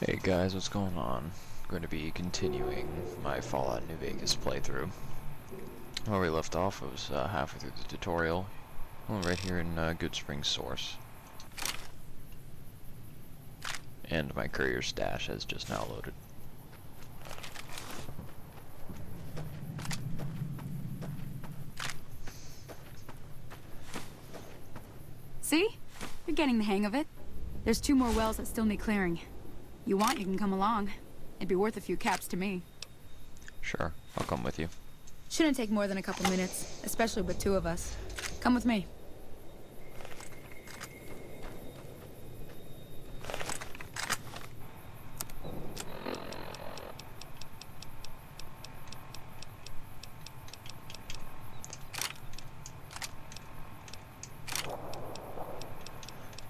Hey guys, what's going on? I'm going to be continuing my Fallout New Vegas playthrough. Where we left off, I was halfway through the tutorial. Well, right here in Good Spring Source. And my courier stash has just now loaded. See? You're getting the hang of it. There's 2 more wells that still need clearing. You want, you can come along. It'd be worth a few caps to me. Sure, I'll come with you. Shouldn't take more than a couple minutes, especially with 2 of us. Come with me.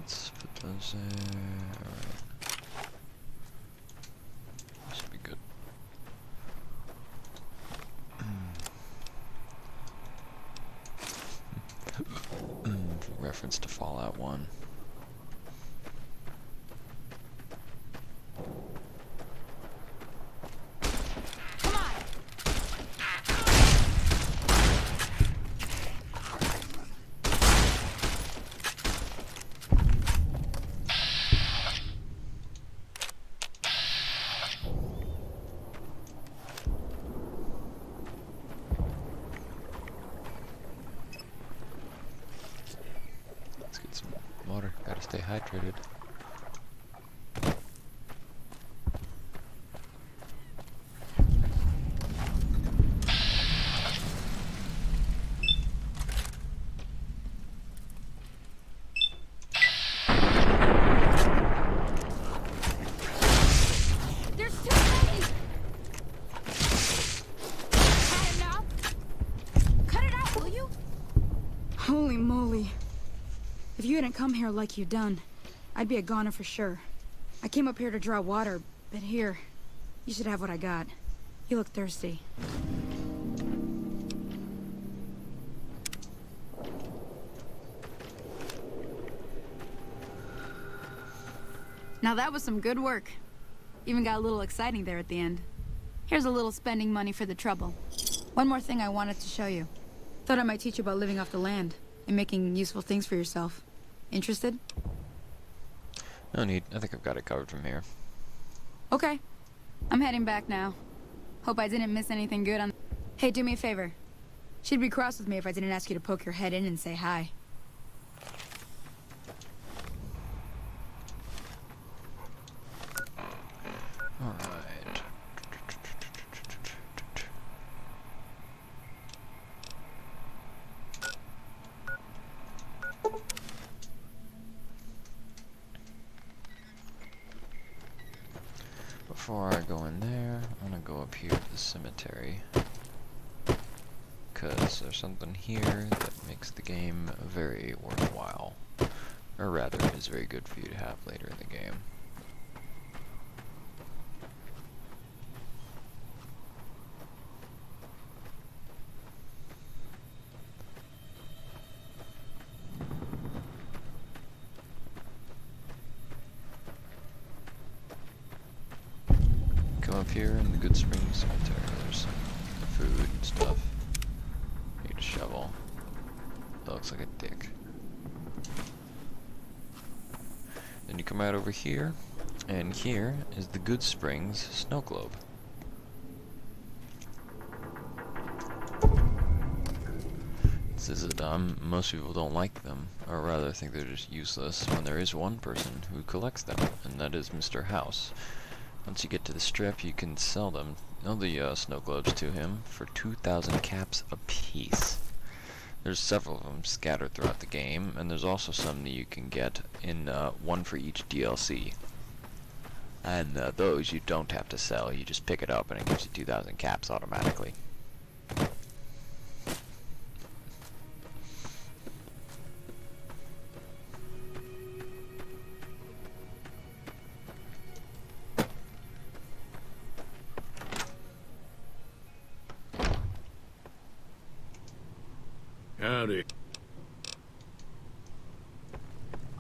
Let's put those there. Alright. This should be good. Reference to Fallout 1. Come on! Let's get some water. Gotta stay hydrated. There's too many! Had enough? Cut it out, will you? Holy moly. If you hadn't come here like you done, I'd be a goner for sure. I came up here to draw water, but here, you should have what I got. You look thirsty. Now that was some good work. Even got a little exciting there at the end. Here's a little spending money for the trouble. One more thing I wanted to show you. Thought I might teach you about living off the land and making useful things for yourself. Interested? No need. I think I've got it covered from here. Okay. I'm heading back now. Hope I didn't miss anything good on... Hey, do me a favor. She'd be cross with me if I didn't ask you to poke your head in and say hi. Alright. Before I go in there, I'm gonna go up here to the cemetery. Because there's something here that makes the game very worthwhile. Or rather, is very good for you to have later in the game. Come up here in the Good Spring Cemetery. There's some food and stuff. Need a shovel. That looks like a dick. Then you come out over here, and here is the Good Springs snow globe. This is it. Most people don't like them, or rather think they're just useless, when there is one person who collects them, and that is Mr. House. Once you get to the strip, you can sell them, the snow globes to him, for 2,000 caps apiece. There's several of them scattered throughout the game, and there's also some that you can get in one for each DLC. And those you don't have to sell, you just pick it up and it gives you 2,000 caps automatically. Howdy.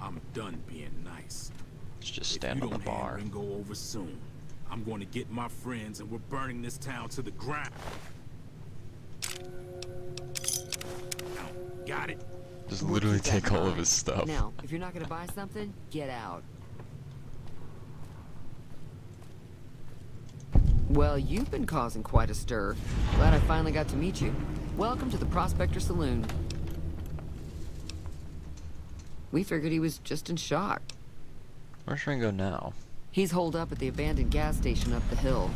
I'm done being nice. just If stand you on the don't hand bar. Ringo over soon, I'm going to get my friends and we're burning this town to the ground. Now, got it? Just We'll literally keep that take in all of mind. his stuff. Now, if you're not gonna buy something, get out. Well, you've been causing quite a stir. Glad I finally got to meet you. Welcome to the Prospector Saloon. We figured he was just in shock. Where's Ringo now? He's holed up at the abandoned gas station up the hill.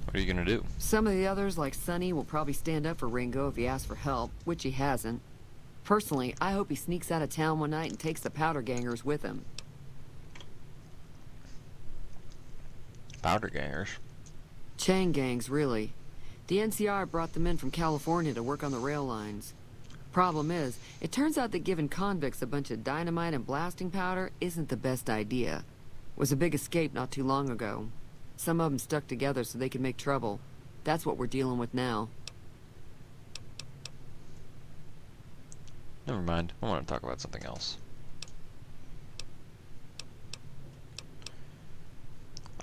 What are you gonna do? Some of the others, like Sonny, will probably stand up for Ringo if he asks for help, which he hasn't. Personally, I hope he sneaks out of town one night and takes the powder gangers with him. Powder gangers? Chain gangs, really. The NCR brought them in from California to work on the rail lines. Problem is, it turns out that giving convicts a bunch of dynamite and blasting powder isn't the best idea. Was a big escape not too long ago. Some of them stuck together so they could make trouble. That's what we're dealing with now. Never mind. I want to talk about something else.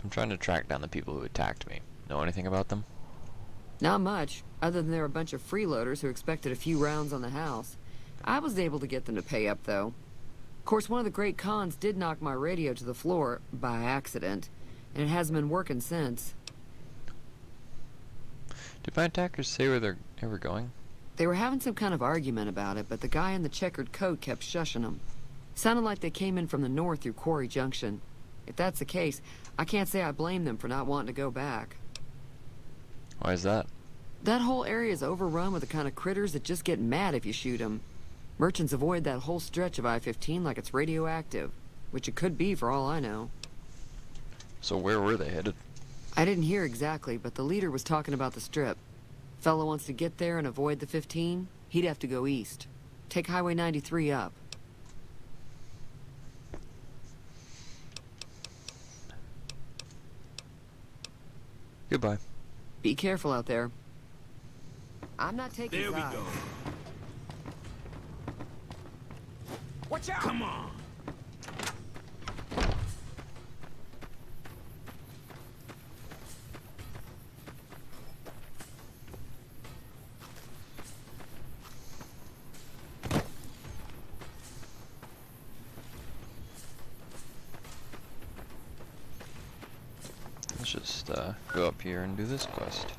I'm trying to track down the people who attacked me. Know anything about them? Not much, other than they're a bunch of freeloaders who expected a few rounds on the house. I was able to get them to pay up, though. Of course, one of the great cons did knock my radio to the floor, by accident, and it hasn't been working since. Did my attackers say where they were going? They were having some kind of argument about it, but the guy in the checkered coat kept shushing them. Sounded like they came in from the north through Quarry Junction. If that's the case, I can't say I blame them for not wanting to go back. Why is that? That whole area is overrun with the kind of critters that just get mad if you shoot them. Merchants avoid that whole stretch of I-15 like it's radioactive, which it could be for all I know. So where were they headed? I didn't hear exactly, but the leader was talking about the strip. Fella wants to get there and avoid the 15, he'd have to go east. Take Highway 93 up. Goodbye. Be careful out there. I'm not taking There we sides. go. Watch out! Come on. Let's just go up here and do this quest.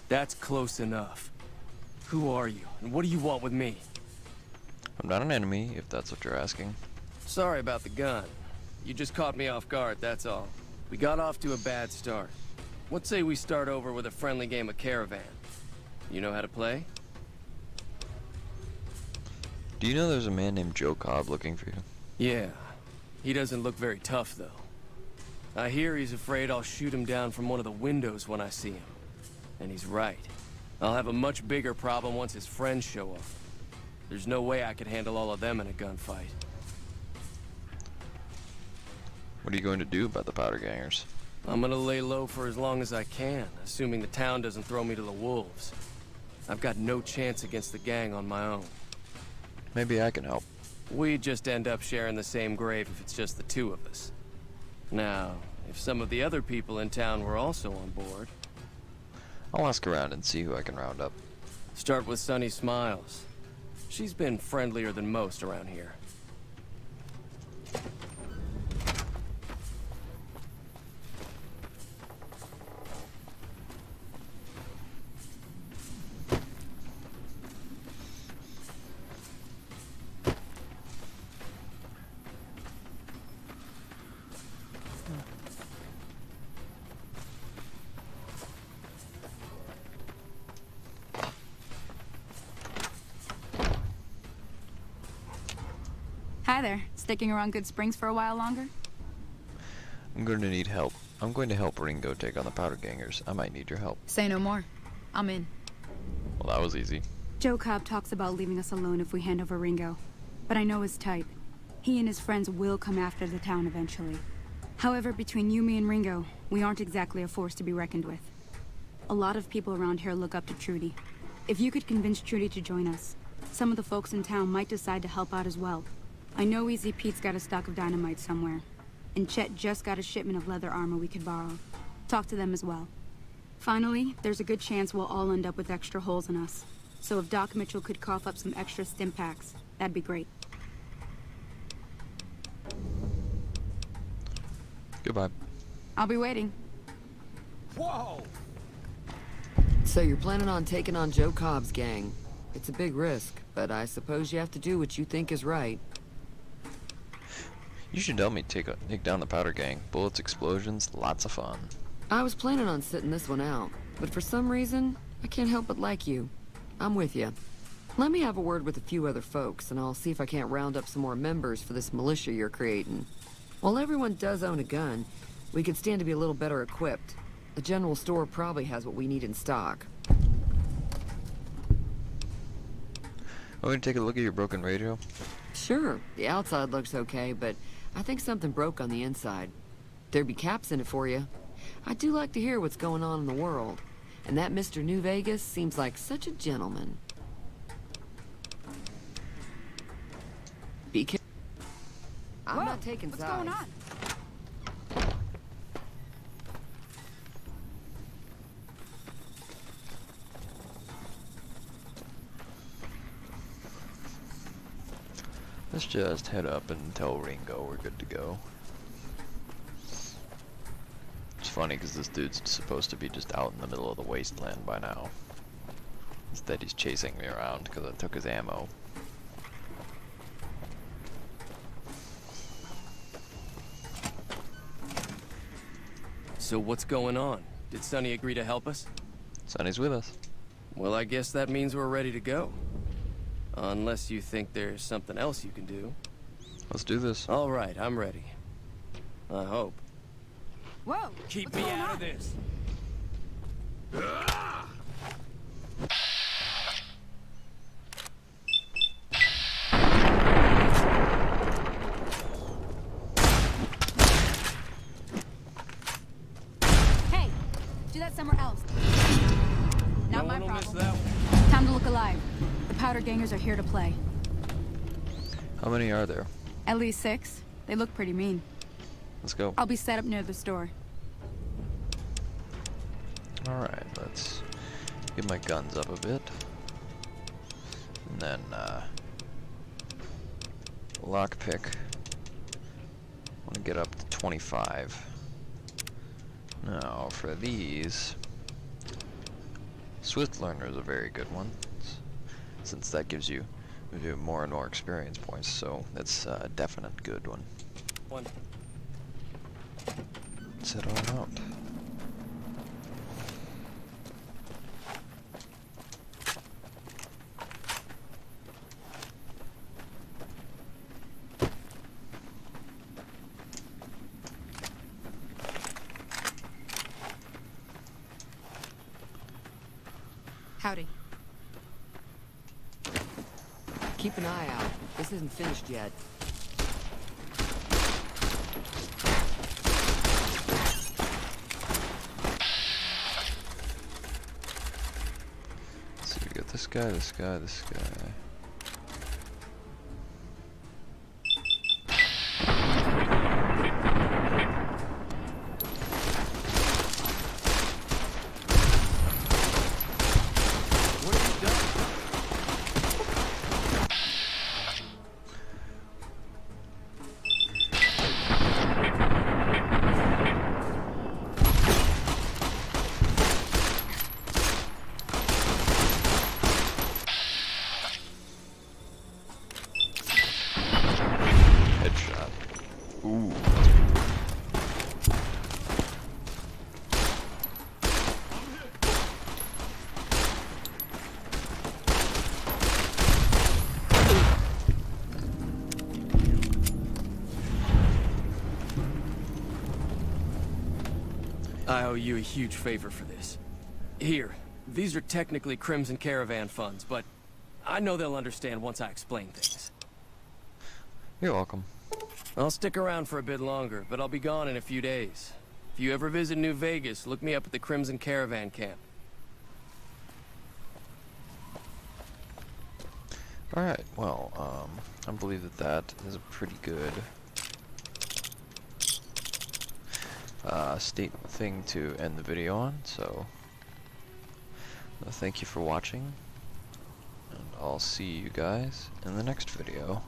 That's close enough. Who are you, and what do you want with me? I'm not an enemy, if that's what you're asking. Sorry about the gun. You just caught me off guard, that's all. We got off to a bad start. What say we start over with a friendly game of Caravan? You know how to play? Do you know there's a man named Joe Cobb looking for you? Yeah. He doesn't look very tough, though. I hear he's afraid I'll shoot him down from one of the windows when I see him. And he's right. I'll have a much bigger problem once his friends show up. There's no way I could handle all of them in a gunfight. What are you going to do about the powder gangers? I'm gonna lay low for as long as I can, assuming the town doesn't throw me to the wolves. I've got no chance against the gang on my own. Maybe I can help. We'd just end up sharing the same grave if it's just the two of us. Now, if some of the other people in town were also on board... I'll ask around and see who I can round up. Start with Sunny Smiles. She's been friendlier than most around here. Hi there. Sticking around Good Springs for a while longer? I'm going to need help. I'm going to help Ringo take on the powder gangers. I might need your help. Say no more. I'm in. Well, that was easy. Joe Cobb talks about leaving us alone if we hand over Ringo. But I know his type. He and his friends will come after the town eventually. However, between you, me, and Ringo, we aren't exactly a force to be reckoned with. A lot of people around here look up to Trudy. If you could convince Trudy to join us, some of the folks in town might decide to help out as well. I know Easy Pete's got a stock of dynamite somewhere, and Chet just got a shipment of leather armor we could borrow. Talk to them as well. Finally, there's a good chance we'll all end up with extra holes in us. So if Doc Mitchell could cough up some extra stim packs, that'd be great. Goodbye. I'll be waiting. Whoa! So you're planning on taking on Joe Cobb's gang. It's a big risk, but I suppose you have to do what you think is right. You should help me take down the powder gang. Bullets, explosions, lots of fun. I was planning on sitting this one out, but for some reason, I can't help but like you. I'm with you. Let me have a word with a few other folks, and I'll see if I can't round up some more members for this militia you're creating. While everyone does own a gun, we could stand to be a little better equipped. The general store probably has what we need in stock. Want me to take a look at your broken radio? Sure, the outside looks okay, but I think something broke on the inside. There'd be caps in it for you. I do like to hear what's going on in the world. And that Mr. New Vegas seems like such a gentleman. Be careful. I'm not taking What's sides. going on? Let's just head up and tell Ringo we're good to go. It's funny because this dude's supposed to be just out in the middle of the wasteland by now. Instead he's chasing me around because I took his ammo. So what's going on? Did Sonny agree to help us? Sonny's with us. Well, I guess that means we're ready to go. Unless you think there's something else you can do. Let's do this. All right, I'm ready. I hope. Whoa! Keep what's me going out on? of this. Hey! Do that somewhere else. Not No my one will miss problem. that one. Time to look alive. The powder gangers are here to play. How many are there? At least 6. They look pretty mean. Let's go. I'll be set up near the store. Alright, let's get my guns up a bit. And then, lockpick. I want to get up to 25. Now, for these, Swift Learner is a very good one, since that gives you more and more experience points, so that's a definite good one. One. Let's head on out. Howdy. Keep an eye out. This isn't finished yet. Let's see, we got this guy, this guy, this guy. What have you done? Headshot. Ooh. I owe you a huge favor for this. Here, these are technically Crimson Caravan funds, but I know they'll understand once I explain things. You're welcome. I'll stick around for a bit longer, but I'll be gone in a few days. If you ever visit New Vegas, look me up at the Crimson Caravan camp. Alright, well, I believe that that is a pretty good thing to end the video on, so thank you for watching, and I'll see you guys in the next video.